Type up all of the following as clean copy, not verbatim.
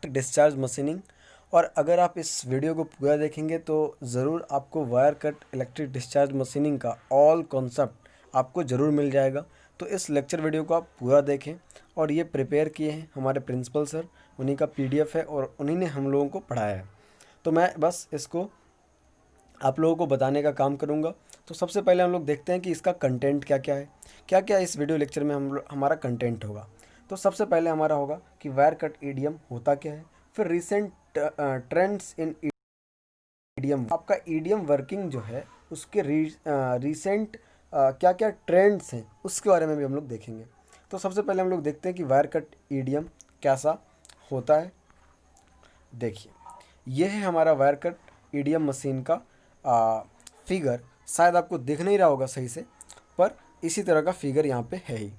Discharge machining. और अगर आप इस वीडियो को पूरा देखेंगे तो ज़रूर आपको wire cut electric discharge machining का ऑल कॉन्सेप्ट आपको ज़रूर मिल जाएगा। तो इस लेक्चर वीडियो को आप पूरा देखें। और ये प्रिपेयर किए हैं हमारे प्रिंसिपल सर, उन्हीं का PDF है और उन्हीं ने हम लोगों को पढ़ाया है। तो मैं बस इसको आप लोगों को बताने का काम करूँगा। तो सबसे पहले हम लोग देखते हैं कि इसका कंटेंट क्या क्या है, क्या क्या इस वीडियो लेक्चर में हमारा कंटेंट होगा। तो सबसे पहले हमारा होगा कि वायर कट ईडीएम होता क्या है, फिर रिसेंट ट्रेंड्स इन ईडीएम, आपका ईडीएम वर्किंग जो है उसके रिसेंट क्या क्या ट्रेंड्स हैं उसके बारे में भी हम लोग देखेंगे। तो सबसे पहले हम लोग देखते हैं कि वायर कट ईडीएम कैसा होता है। देखिए, यह है हमारा वायर कट ईडीएम मशीन का फिगर। शायद आपको दिख नहीं रहा होगा सही से, पर इसी तरह का फिगर यहाँ पे है ही।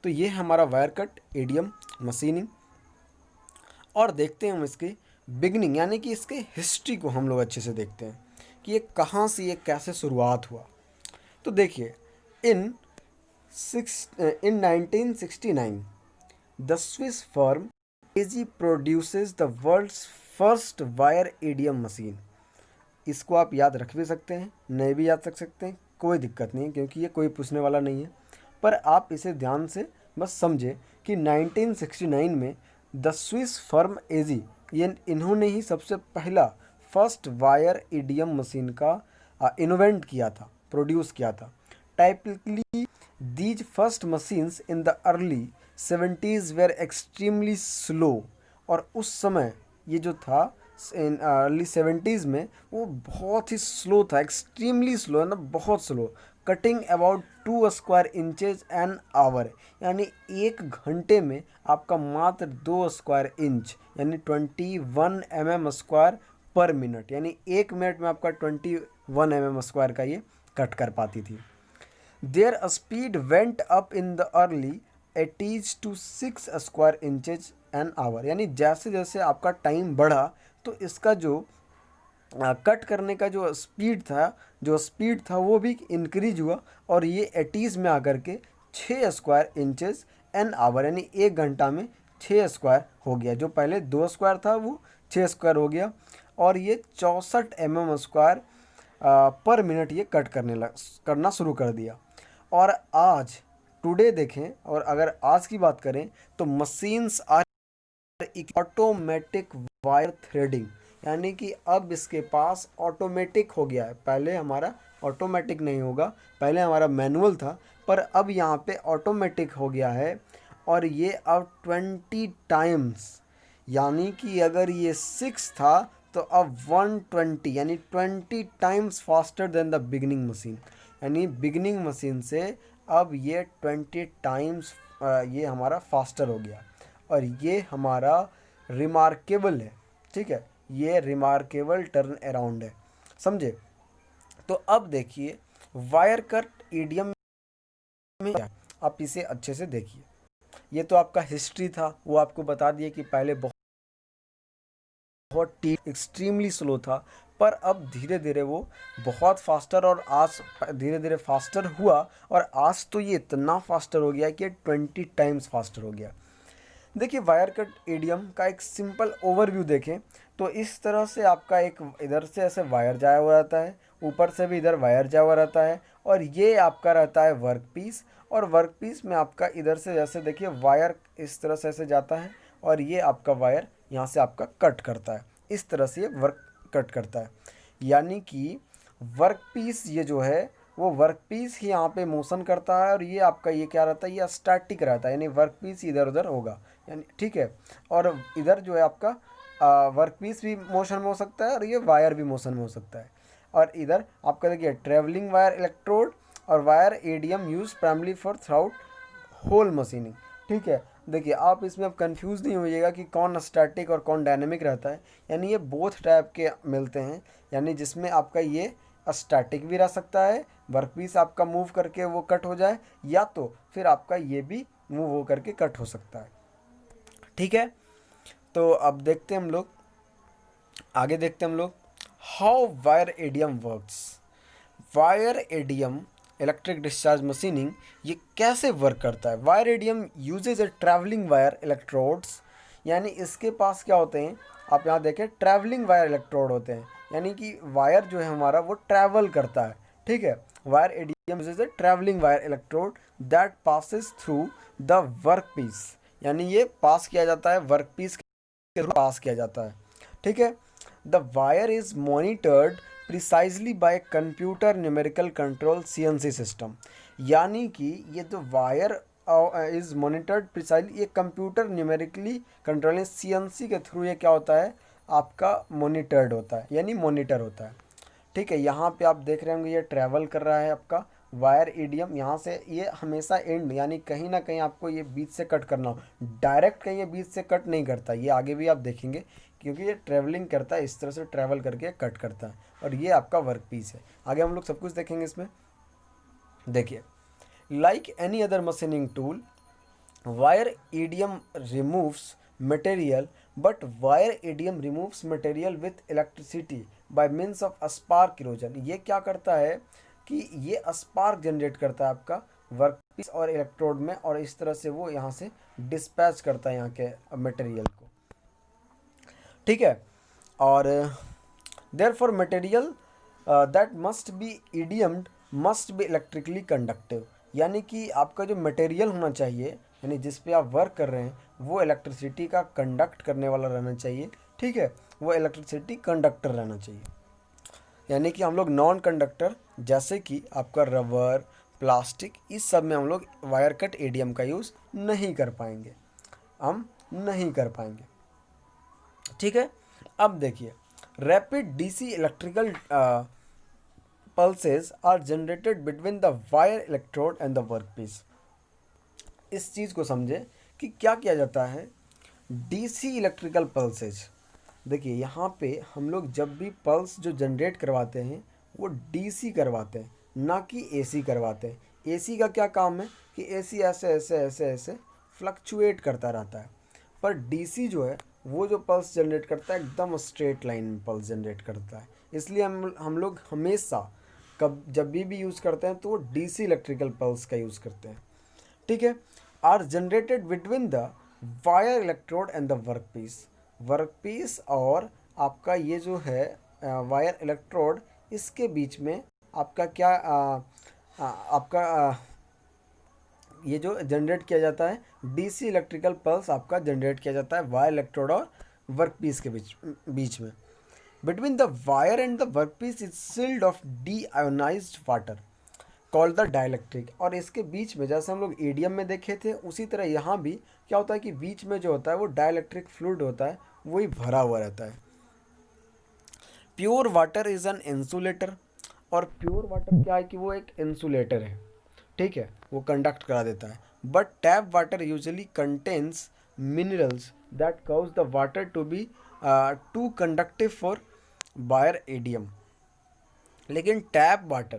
तो ये हमारा वायर कट ईडीएम मशीनिंग। और देखते हैं हम इसकी बिगनिंग, यानी कि इसके हिस्ट्री को हम लोग अच्छे से देखते हैं कि ये कहाँ से, ये कैसे शुरुआत हुआ। तो देखिए, in 1969 the Swiss firm AG produces the world's first wire EDM machine. इसको आप याद रख भी सकते हैं, नहीं भी याद रख सकते हैं, कोई दिक्कत नहीं है, क्योंकि ये कोई पूछने वाला नहीं है। पर आप इसे ध्यान से बस समझे कि 1969 में द स्विस फर्म एजी, ये इन्होंने ही सबसे पहला फर्स्ट वायर ईडीएम मशीन का इन्वेंट किया था, प्रोड्यूस किया था। Typically these first machines in the early 70s were extremely slow. और उस समय ये जो था इन अर्ली 70s में वो बहुत ही स्लो था, एक्सट्रीमली स्लो है ना, बहुत slow. Cutting about 2 square inches an hour, यानी 1 घंटे में आपका मात्र 2 स्क्वायर इंच यानी 21 mm स्क्वायर पर मिनट, यानी 1 मिनट में आपका 21 mm स्क्वायर का ये कट कर पाती थी। Their speed went up in the early 80s to 6 square inches an hour, यानी जैसे जैसे आपका टाइम बढ़ा तो इसका जो कट करने का जो स्पीड था वो भी इंक्रीज हुआ। और ये 80s में आकर के 6 स्क्वायर इंचेस एन आवर, यानी 1 घंटा में 6 स्क्वायर हो गया। जो पहले 2 स्क्वायर था वो 6 स्क्वायर हो गया। और ये 64 mm स्क्वायर पर मिनट ये कट करना शुरू कर दिया। और आज टुडे देखें, और अगर आज की बात करें तो machines are automatic wire threading, यानी कि अब इसके पास ऑटोमेटिक हो गया है। पहले हमारा ऑटोमेटिक नहीं होगा, पहले हमारा मैनुअल था, पर अब यहाँ पे ऑटोमेटिक हो गया है। और ये अब 20 टाइम्स, यानी कि अगर ये 6 था तो अब 120, यानी 20 times faster than the beginning machine. यानी बिगनिंग मशीन से अब ये 20 टाइम्स ये हमारा फास्टर हो गया। और ये हमारा रिमार्केबल है, ठीक है, ये रिमार्केबल टर्न अराउंड है, समझे। तो अब देखिए वायर कट ईडीएम में क्या, आप इसे अच्छे से देखिए। ये तो आपका हिस्ट्री था, वो आपको बता दिए कि पहले बहुत एक्सट्रीमली स्लो था, पर अब धीरे धीरे वो बहुत फास्टर, और आज धीरे धीरे फास्टर हुआ। और आज तो ये इतना फास्टर हो गया कि 20 टाइम्स फास्टर हो गया। देखिए, वायर कट ईडीएम का एक सिंपल ओवरव्यू देखें तो इस तरह से आपका एक इधर से ऐसे वायर जाया हुआ रहता है, ऊपर से भी इधर वायर जाया हुआ रहता है, और ये आपका रहता है वर्क पीस। और वर्क पीस में आपका इधर से जैसे देखिए वायर इस तरह से ऐसे जाता है, और ये आपका वायर यहाँ से आपका कट करता है, इस तरह से ये वर्क कट करता है। यानी कि वर्क पीस ये जो है वो वर्क पीस ही यहाँ पे मोशन करता है, और ये आपका ये क्या रहता है, ये स्टैटिक रहता है, यानी वर्क पीस इधर उधर होगा, यानी ठीक है। और इधर जो है आपका वर्क पीस भी मोशन में हो सकता है, और ये वायर भी मोशन में हो सकता है। और इधर आपका देखिए ट्रेवलिंग वायर इलेक्ट्रोड और wire EDM use primarily for through hole machining, ठीक है। देखिए, आप इसमें अब कंफ्यूज नहीं होइएगा कि कौन स्टैटिक और कौन डायनेमिक रहता है, यानी ये बोथ टाइप के मिलते हैं। यानी जिसमें आपका ये स्टैटिक भी रह सकता है, वर्कपीस आपका मूव करके वो कट हो जाए, या तो फिर आपका ये भी मूव हो करके कट हो सकता है, ठीक है। तो अब देखते हैं हम लोग आगे, देखते हैं हम लोग how wire EDM works. Wire EDM electric discharge machining ये कैसे वर्क करता है। वायर ईडीएम यूजेज ए ट्रैवलिंग वायर इलेक्ट्रोड्स, यानी इसके पास क्या होते हैं, आप यहाँ देखें ट्रैवलिंग वायर इलेक्ट्रोड होते हैं, यानी कि वायर जो है हमारा वो ट्रैवल करता है। ठीक है, wire EDM is a travelling wire electrode that passes through the workpiece, यानी ये पास किया जाता है वर्क पीस के थ्रू पास किया जाता है। ठीक है, the wire is monitored precisely by computer numerical control CNC system, यानी कि ये जो वायर इज मॉनिटर्ड प्रिसाइजली, ये कंप्यूटर न्यूमेरिकली कंट्रोलिंग सीएनसी के थ्रू ये क्या होता है आपका मॉनिटर्ड होता है, यानी मॉनिटर होता है। ठीक है, यहाँ पे आप देख रहे होंगे ये ट्रैवल कर रहा है आपका वायर ईडीएम, यहाँ से ये हमेशा एंड, यानी कहीं ना कहीं आपको ये बीच से कट करना हो, डायरेक्ट कहीं ये बीच से कट नहीं करता, ये आगे भी आप देखेंगे, क्योंकि ये ट्रैवलिंग करता है, इस तरह से ट्रैवल करके कट करता है, और ये आपका वर्क पीस है। आगे हम लोग सब कुछ देखेंगे इसमें। देखिए, like any other machining tool, wire EDM removes material, but wire EDM removes material with electricity bye means of spark erosion. ये क्या करता है कि ये स्पार्क जनरेट करता है आपका वर्कपीस और इलेक्ट्रोड में, और इस तरह से वो यहाँ से डिस्पैच करता है यहाँ के मटेरियल को। ठीक है, और therefore material that must be EDMed must be electrically conductive, यानी कि आपका जो मटेरियल होना चाहिए, यानी जिस पे आप वर्क कर रहे हैं, वो इलेक्ट्रिसिटी का कंडक्ट करने वाला रहना चाहिए। ठीक है, वो इलेक्ट्रिसिटी कंडक्टर रहना चाहिए, यानी कि हम लोग नॉन कंडक्टर जैसे कि आपका रबर, प्लास्टिक, इस सब में हम लोग वायर कट एडीएम का यूज़ नहीं कर पाएंगे, हम नहीं कर पाएंगे। ठीक है, अब देखिए, rapid DC electrical pulses are generated between the wire electrode and the workpiece। इस चीज़ को समझे कि क्या किया जाता है डीसी इलेक्ट्रिकल पल्सेज। देखिए, यहाँ पे हम लोग जब भी पल्स जो जनरेट करवाते हैं वो डीसी करवाते हैं, ना कि एसी करवाते हैं। एसी का क्या काम है कि एसी ऐसे ऐसे ऐसे ऐसे फ्लक्चुएट करता रहता है, पर डीसी जो है वो जो पल्स जनरेट करता है एकदम स्ट्रेट लाइन में पल्स जनरेट करता है। इसलिए हम लोग हमेशा कब जब भी यूज़ करते हैं तो वो डीसी इलेक्ट्रिकल पल्स का यूज़ करते हैं। ठीक है, are generated between the wire electrode and the workpiece और आपका ये जो है वायर इलेक्ट्रोड, इसके बीच में आपका क्या आपका ये जो जनरेट किया जाता है डीसी इलेक्ट्रिकल पल्स आपका जनरेट किया जाता है वायर इलेक्ट्रोड और वर्कपीस के बीच में। Between the wire and the workpiece is sealed off deionised water called the dielectric. और इसके बीच में जैसे हम लोग एडीएम में देखे थे, उसी तरह यहाँ भी क्या होता है कि बीच में जो होता है वो डाइलेक्ट्रिक फ्लूइड होता है, वही भरा हुआ रहता है। Pure water is an insulator, और प्योर वाटर क्या है कि वो एक इंसुलेटर है। ठीक है, वो कंडक्ट करा देता है। But tap water usually contains minerals that cause the water to be too conductive for wire EDM. लेकिन टैप वाटर,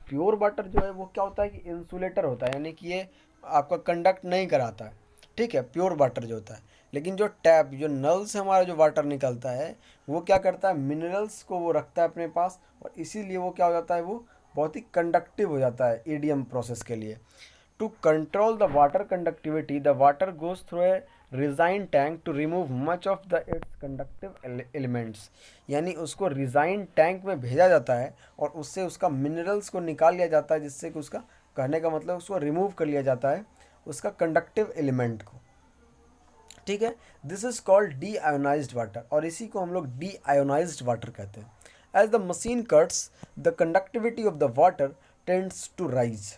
प्योर वाटर जो है वो क्या होता है कि इंसुलेटर होता है, यानी कि ये आपका कंडक्ट नहीं कराता है। ठीक है, प्योर वाटर जो होता है। लेकिन जो टैप, जो नल से हमारा जो वाटर निकलता है, वो क्या करता है, मिनरल्स को वो रखता है अपने पास, और इसीलिए वो क्या हो जाता है, वो बहुत ही कंडक्टिव हो जाता है ईडीएम प्रोसेस के लिए। To control the water conductivity, the water goes through a resin tank to remove much of the its conductive elements, यानी उसको रिजाइन टैंक में भेजा जाता है और उससे उसका मिनरल्स को निकाल लिया जाता है, जिससे कि उसका कहने का मतलब उसको रिमूव कर लिया जाता है उसका कंडक्टिव एलिमेंट को। ठीक है, this is called D ionised water, और इसी को हम लोग डी आयोनाइज्ड वाटर कहते हैं। As the machine cuts the conductivity of the water tends to rise,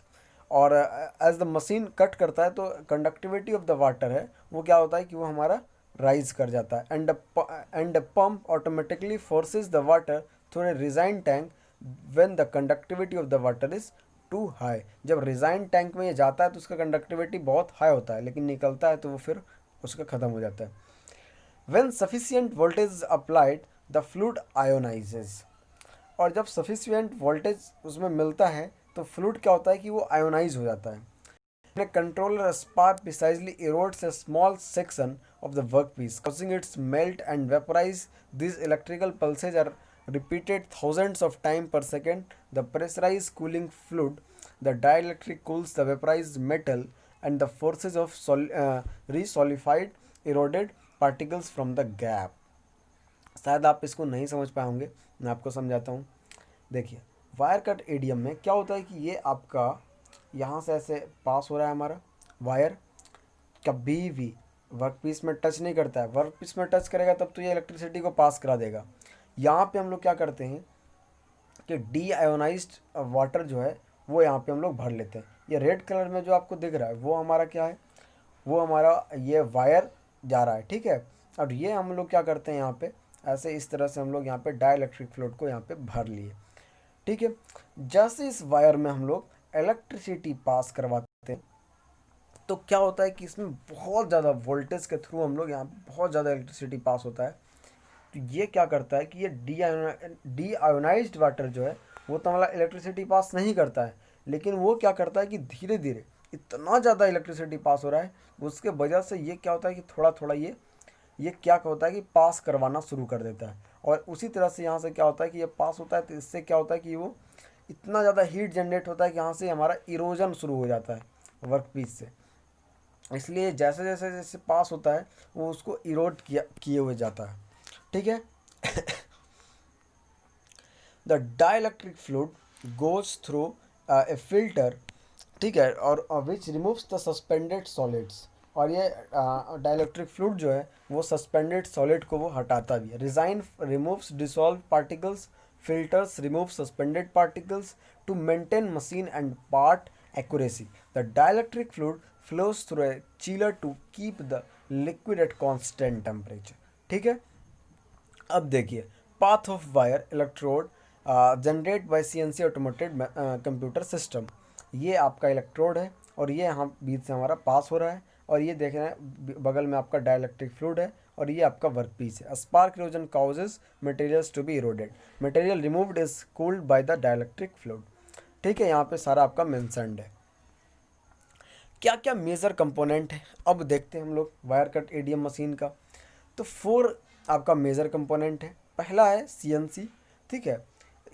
और एज द मशीन कट करता है तो कंडक्टिविटी ऑफ द वाटर है वो क्या होता है कि वो हमारा राइज कर जाता है। And the pump automatically forces the water through a resin tank when the conductivity of the water is too high. जब रिजाइन टैंक में ये जाता है तो उसका कंडक्टिविटी बहुत हाई होता है, लेकिन निकलता है तो वो फिर उसका ख़त्म हो जाता है। When sufficient voltage applied the fluid ionises, और जब सफिशिएंट वोल्टेज उसमें मिलता है तो फ्लूइड क्या होता है कि वो आयोनाइज हो जाता है। A controller spark precisely erodes a small section of the workpiece, causing its melt and vaporize. These electrical pulses are repeated thousands of times per second. The pressurized cooling fluid, the dielectric cools the vaporized metal, and the forces of resolidified, eroded particles from the gap. शायद आप इसको नहीं समझ पाए होंगे, मैं आपको समझाता हूँ। देखिए, वायर कट ईडीएम में क्या होता है कि ये आपका यहाँ से ऐसे पास हो रहा है हमारा वायर, कभी भी वर्कपीस में टच नहीं करता है। वर्कपीस में टच करेगा तब तो ये इलेक्ट्रिसिटी को पास करा देगा। यहाँ पे हम लोग क्या करते हैं कि डी आयोनाइज्ड वाटर जो है वो यहाँ पे हम लोग भर लेते हैं। ये रेड कलर में जो आपको दिख रहा है वो हमारा क्या है, वो हमारा ये वायर जा रहा है, ठीक है। और ये हम लोग क्या करते हैं यहाँ पे ऐसे इस तरह से हम लोग यहाँ पे डाइलेक्ट्रिक फ्लूइड को यहाँ पे भर लिए, ठीक है। जैसे इस वायर में हम लोग इलेक्ट्रिसिटी पास करवाते हैं तो क्या होता है कि इसमें बहुत ज़्यादा वोल्टेज के थ्रू हम लोग यहाँ पे बहुत ज़्यादा इलेक्ट्रिसिटी पास होता है। तो ये क्या करता है कि ये डी आयोनाइज्ड वाटर जो है वो तो हमारा इलेक्ट्रिसिटी पास नहीं करता है, लेकिन वो क्या करता है कि धीरे धीरे इतना ज़्यादा इलेक्ट्रिसिटी पास हो रहा है उसके वजह से ये क्या होता है कि थोड़ा थोड़ा ये क्या होता है कि पास करवाना शुरू कर देता है। और उसी तरह से यहाँ से क्या होता है कि ये पास होता है तो इससे क्या होता है कि वो इतना ज़्यादा हीट जनरेट होता है कि यहाँ से हमारा इरोजन शुरू हो जाता है वर्कपीस से। इसलिए जैसे जैसे जैसे पास होता है वो उसको इरोड किए हुए जाता है, ठीक है। The dielectric fluid goes through A filter, ठीक है, और विच रिमूव्स द सस्पेंडेड सॉलिड्स। और ये डाइलेक्ट्रिक फ्लूइड जो है वो सस्पेंडेड सॉलिड को वो हटाता भी है। Resin removes dissolve particles, filters remove suspended particles to maintain machine and part accuracy. The dielectric fluid flows through a chiller to keep the liquid at constant temperature. ठीक है। अब देखिए, path of wire electrode generate by CNC automated computer system. ये आपका electrode है और ये यहाँ बीच से हमारा पास हो रहा है और ये देख रहे हैं बगल में आपका डाइलेक्ट्रिक फ्लूइड है और ये आपका वर्क पीस है। Spark erosion causes materials to be eroded, material removed is cooled by the dielectric fluid. ठीक है, यहाँ पे सारा आपका मेंशन्ड है। क्या क्या मेजर कंपोनेंट है अब देखते हैं हम लोग वायर कट एडीएम मशीन का। तो 4 आपका मेजर कंपोनेंट है। पहला है सीएनसी, ठीक है।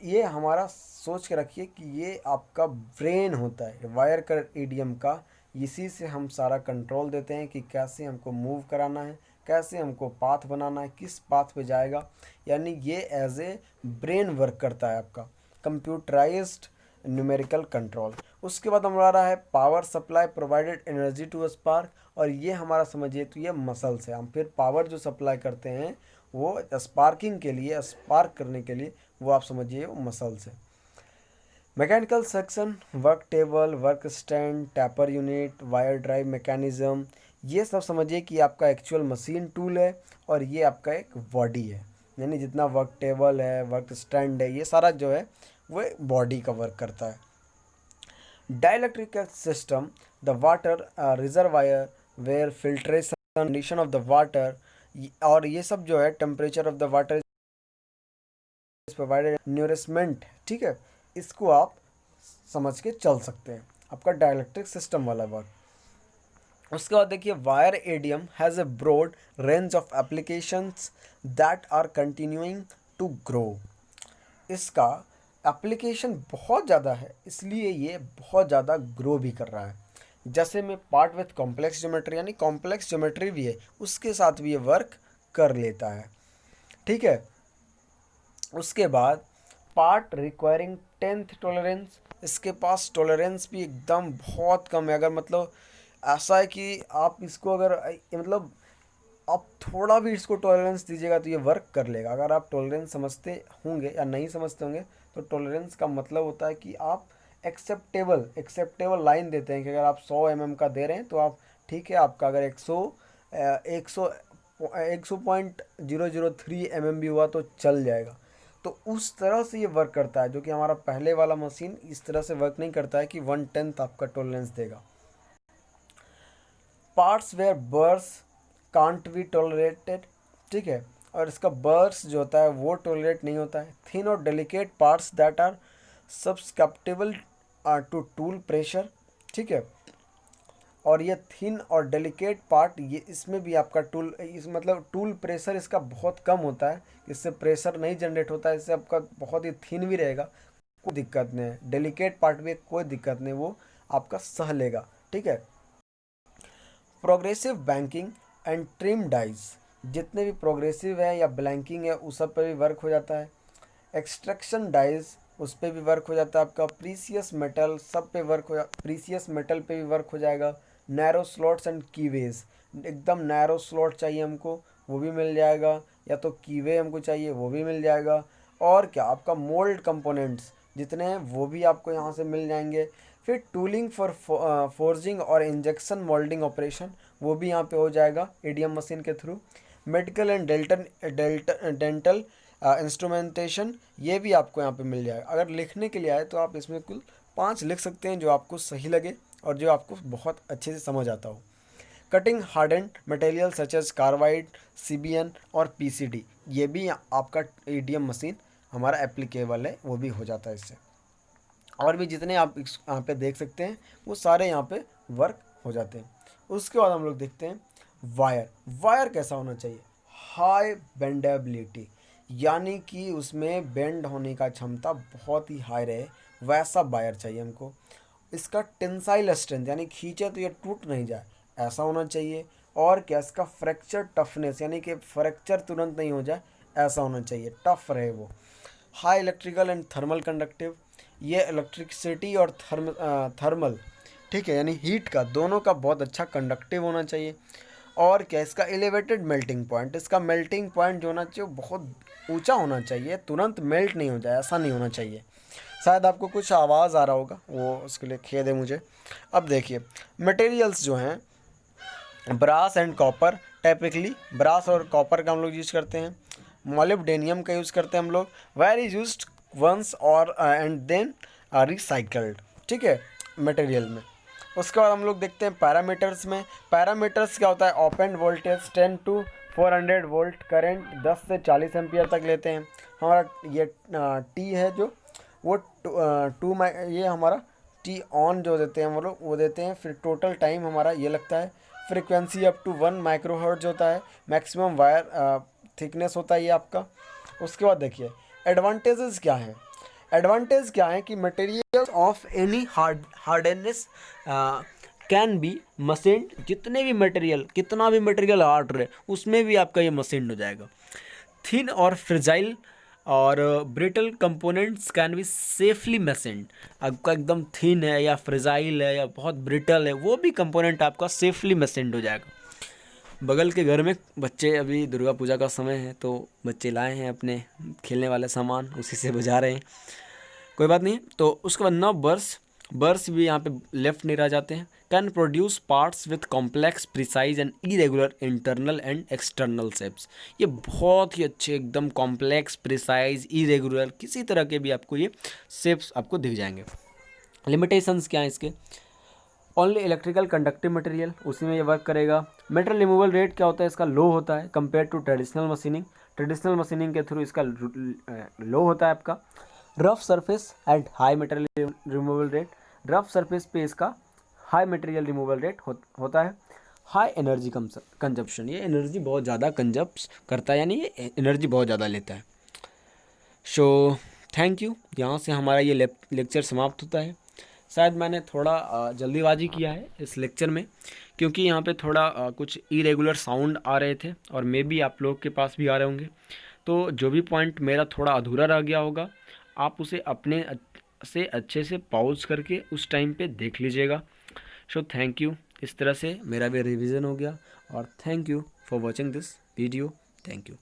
ये हमारा सोच के रखिए कि ये आपका ब्रेन होता है वायर कट एडीएम का। इसी से हम सारा कंट्रोल देते हैं कि कैसे हमको मूव कराना है, कैसे हमको पाथ बनाना है, किस पाथ पे जाएगा। यानी ये एज ए ब्रेन वर्क करता है आपका कंप्यूटराइज्ड न्यूमेरिकल कंट्रोल। उसके बाद हमारा रहा है power supply provided energy to spark. और ये हमारा समझिए तो ये मसल्स है। हम फिर पावर जो सप्लाई करते हैं वो स्पार्किंग के लिए, स्पार्क करने के लिए, वो आप समझिए वो मसल्स है। Mechanical section, work table, work stand, tapper unit, wire drive mechanism, ये सब समझिए कि आपका एक्चुअल मशीन टूल है और ये आपका एक बॉडी है। यानी जितना वर्क टेबल है, वर्क स्टैंड है, ये सारा जो है वो बॉडी का वर्क करता है। Dielectrical system, the water reservoir where filtration condition of the water, और ये सब जो है temperature of the water provided nourishment, ठीक है। इसको आप समझ के चल सकते हैं, आपका डाइलेक्ट्रिक सिस्टम वाला वर्क। उसके बाद देखिए wire EDM has a broad range of applications that are continuing to grow. इसका एप्लीकेशन बहुत ज़्यादा है, इसलिए ये बहुत ज़्यादा ग्रो भी कर रहा है। जैसे में पार्ट विथ कॉम्प्लेक्स ज्योमेट्री, यानी कॉम्प्लेक्स ज्योमेट्री भी है उसके साथ भी ये वर्क कर लेता है, ठीक है। उसके बाद पार्ट रिक्वायरिंग 10th टॉलरेंस, इसके पास टॉलरेंस भी एकदम बहुत कम है। अगर मतलब ऐसा है कि आप इसको अगर मतलब आप थोड़ा भी इसको टॉलरेंस दीजिएगा तो ये वर्क कर लेगा। अगर आप टॉलरेंस समझते होंगे या नहीं समझते होंगे तो टॉलरेंस का मतलब होता है कि आप एक्सेप्टेबल लाइन देते हैं कि अगर आप 100 mm का दे रहे हैं तो आप ठीक है, आपका अगर 100.003 mm भी हुआ तो चल जाएगा। तो उस तरह से ये वर्क करता है, जो कि हमारा पहले वाला मशीन इस तरह से वर्क नहीं करता है कि 1/10 आपका टॉलरेंस देगा। Parts where burrs can't be tolerated, ठीक है। और इसका बर्स जो होता है वो टॉलरेट नहीं होता है। थिन और delicate parts that are susceptible to tool pressure, ठीक है। और ये थिन और डेलिकेट पार्ट, ये इसमें भी आपका मतलब टूल प्रेशर इसका बहुत कम होता है, इससे प्रेशर नहीं जनरेट होता है, इससे आपका बहुत ही थिन भी रहेगा, कोई दिक्कत नहीं है। डेलिकेट पार्ट में कोई दिक्कत नहीं, वो आपका सह लेगा, ठीक है। Progressive blanking and trim dies, जितने भी प्रोग्रेसिव है या ब्लैंकिंग है उस सब पे भी वर्क हो जाता है। एक्सट्रैक्शन डाइज उस पर भी वर्क हो जाता है आपका। प्रीसियस मेटल सब पे वर्क हो प्रीसियस मेटल पे भी वर्क हो जाएगा। नैरो स्लॉट्स एंड कीवेज, एकदम नैरो स्लॉट चाहिए हमको वो भी मिल जाएगा, या तो कीवे हमको चाहिए वो भी मिल जाएगा। और क्या आपका मोल्ड कंपोनेंट्स जितने हैं वो भी आपको यहाँ से मिल जाएंगे। फिर टूलिंग फॉर फोर्जिंग और इंजेक्शन मोल्डिंग ऑपरेशन वो भी यहाँ पे हो जाएगा ईडीएम मशीन के through. Medical and dental instrumentation ये भी आपको यहाँ पे मिल जाएगा। अगर लिखने के लिए आए तो आप इसमें कुल 5 लिख सकते हैं जो आपको सही लगे और जो आपको बहुत अच्छे से समझ आता हो। Cutting hardened material such as carbide, CBN और पीसीडी ये भी आपका ईडीएम मशीन हमारा एप्लीकेबल है, वो भी हो जाता है इससे। और भी जितने आप यहाँ पे देख सकते हैं वो सारे यहाँ पे वर्क हो जाते हैं। उसके बाद हम लोग देखते हैं वायर। वायर कैसा होना चाहिए? हाई बेंडेबिलिटी, यानी कि उसमें बेंड होने का क्षमता बहुत ही हाई रहे, वैसा वायर चाहिए हमको। इसका टेंसाइल स्ट्रेंथ यानी खींचे तो ये टूट नहीं जाए ऐसा होना चाहिए। और क्या, इसका फ्रैक्चर टफनेस यानी कि फ्रैक्चर तुरंत नहीं हो जाए ऐसा होना चाहिए, टफ रहे वो। High electrical and thermal conductive, ये इलेक्ट्रिसिटी और थर्मल, ठीक है, यानी हीट का दोनों का बहुत अच्छा कंडक्टिव होना चाहिए। और क्या, इसका एलिवेटेड मेल्टिंग पॉइंट, इसका मेल्टिंग पॉइंट जो होना चाहिए वो बहुत ऊंचा होना चाहिए, तुरंत मेल्ट नहीं हो जाए ऐसा नहीं होना चाहिए। शायद आपको कुछ आवाज़ आ रहा होगा, वो उसके लिए खेद है मुझे। अब देखिए मटेरियल्स जो हैं brass and copper, typically brass और कॉपर का हम लोग यूज़ करते हैं। मोलिब्डेनियम का यूज़ करते हैं हम लोग। वेर इज यूज वंस और एंड देन रिसाइकल्ड, ठीक है, मटेरियल में। उसके बाद हम लोग देखते हैं पैरामीटर्स में। पैरामीटर्स क्या होता है? Open voltage 10 to 400 volt, current 10 से 40 एम्पियर तक लेते हैं। हमारा ये टी है जो वो ये हमारा टी ऑन जो देते हैं हम लोग वो देते हैं। फिर टोटल टाइम हमारा ये लगता है। फ्रीक्वेंसी अप टू 1 माइक्रोहर्ट्ज होता है। मैक्सिमम वायर थिकनेस होता है ये आपका। उसके बाद देखिए एडवांटेजेस क्या हैं। एडवांटेज क्या है कि material of any hardness can be machine, जितने भी मटेरियल कितना भी मटेरियल हार्ड रहे उसमें भी आपका ये मशीन हो जाएगा। थिन और फ्रेजाइल और brittle components can be safely machined, आपका एकदम थिन है या फ्रेजाइल है या बहुत ब्रिटल है वो भी कंपोनेंट आपका सेफली मशीन्ड हो जाएगा। बगल के घर में बच्चे, अभी दुर्गा पूजा का समय है तो बच्चे लाए हैं अपने खेलने वाले सामान, उसी से बजा रहे हैं, कोई बात नहीं। तो उसके बाद नौ बर्स भी यहाँ पे लेफ्ट नहीं रह जाते हैं। Can produce parts with complex precise and irregular internal and external shapes, ये बहुत ही अच्छे एकदम कॉम्प्लेक्स प्रिसाइज इरेगुलर किसी तरह के भी आपको ये शेप्स आपको दिख जाएंगे। लिमिटेशंस क्या है इसके? ओनली इलेक्ट्रिकल कंडक्टिव मटेरियल, उसी में ये वर्क करेगा। मेटल रिमूवल रेट क्या होता है इसका? लो होता है compared to traditional machining, traditional machining के थ्रू इसका लो होता है आपका। Rough surface and high material removal rate, rough surface पे इसका हाई मटेरियल रिमूवल रेट होता है। हाई एनर्जी कंजप्शन, ये एनर्जी बहुत ज़्यादा कंजप्ट करता है, यानी ये एनर्जी बहुत ज़्यादा लेता है। सो थैंक यू, यहाँ से हमारा ये लेक्चर समाप्त होता है। शायद मैंने थोड़ा जल्दीबाजी किया है इस लेक्चर में, क्योंकि यहाँ पे थोड़ा कुछ इरेगुलर साउंड आ रहे थे और मे बी आप लोग के पास भी आ रहे होंगे। तो जो भी पॉइंट मेरा थोड़ा अधूरा रह गया होगा आप उसे अपने से अच्छे से पॉज करके उस टाइम पे देख लीजिएगा। सो थैंक यू, इस तरह से मेरा भी रिवीजन हो गया और thank you for watching this video. Thank you.